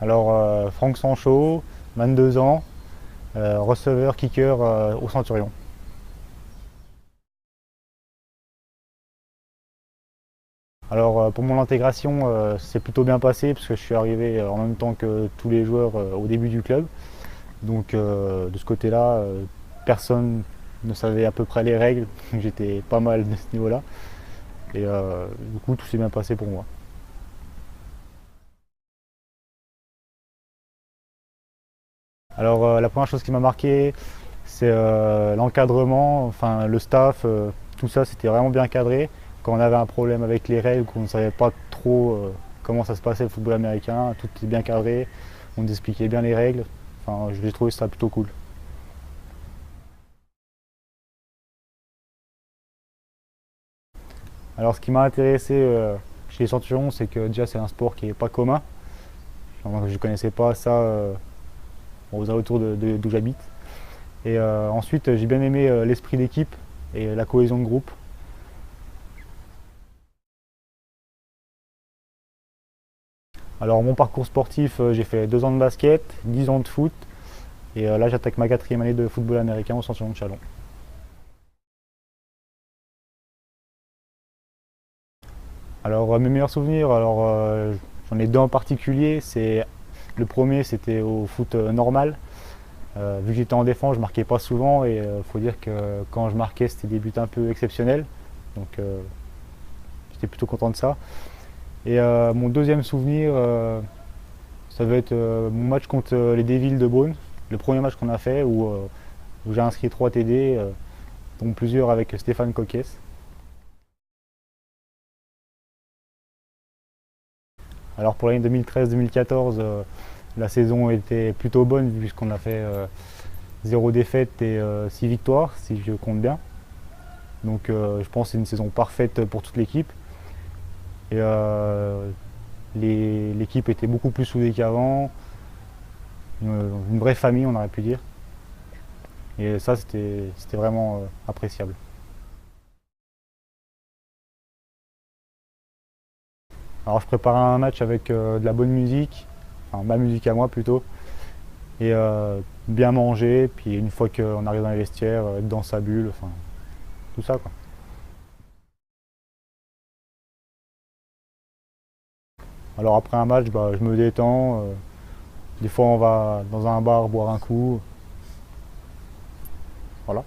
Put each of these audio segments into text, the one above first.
Alors, Franck Sancho, 22 ans, receveur, kicker au Centurion. Alors, pour mon intégration, c'est plutôt bien passé parce que je suis arrivé en même temps que tous les joueurs au début du club. Donc, de ce côté-là, personne ne savait à peu près les règles. J'étais pas mal de ce niveau-là. Et du coup, tout s'est bien passé pour moi. Alors, la première chose qui m'a marqué, c'est l'encadrement, enfin le staff, tout ça c'était vraiment bien cadré. Quand on avait un problème avec les règles, qu'on ne savait pas trop comment ça se passait le football américain, tout était bien cadré, on nous expliquait bien les règles. Enfin, j'ai trouvé ça plutôt cool. Alors ce qui m'a intéressé chez les Centurions, c'est que déjà c'est un sport qui n'est pas commun. Enfin, je ne connaissais pas ça aux alentours d'où j'habite. Et ensuite j'ai bien aimé l'esprit d'équipe et la cohésion de groupe. Alors mon parcours sportif, j'ai fait 2 ans de basket, 10 ans de foot et là j'attaque ma 4e année de football américain au Centurion de Chalon. Alors mes meilleurs souvenirs, j'en ai deux en particulier. Le premier c'était au foot normal. Vu que j'étais en défense, je marquais pas souvent et il faut dire que quand je marquais c'était des buts un peu exceptionnels. Donc j'étais plutôt content de ça. Et mon deuxième souvenir, ça va être mon match contre les Devils de Beaune, le premier match qu'on a fait où j'ai inscrit 3 TD, dont plusieurs avec Stéphane Coquès. Alors pour l'année 2013-2014, la saison était plutôt bonne puisqu'on a fait 0 défaite et 6 victoires, si je compte bien. Donc je pense que c'est une saison parfaite pour toute l'équipe. Et l'équipe était beaucoup plus soudée qu'avant, une vraie famille on aurait pu dire. Et ça c'était vraiment appréciable. Alors je prépare un match avec de la bonne musique, enfin ma musique à moi plutôt, et bien manger, puis une fois qu'on arrive dans les vestiaires, être dans sa bulle, enfin tout ça quoi. Alors après un match, bah, je me détends, des fois on va dans un bar boire un coup, voilà.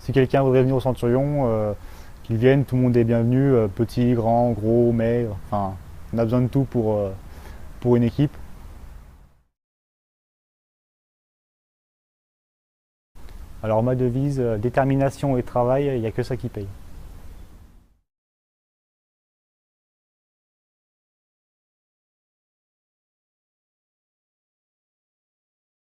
Si quelqu'un voudrait venir au Centurion, qu'il vienne, tout le monde est bienvenu, petit, grand, gros, maigre, enfin on a besoin de tout pour une équipe. Alors ma devise, détermination et travail, il n'y a que ça qui paye.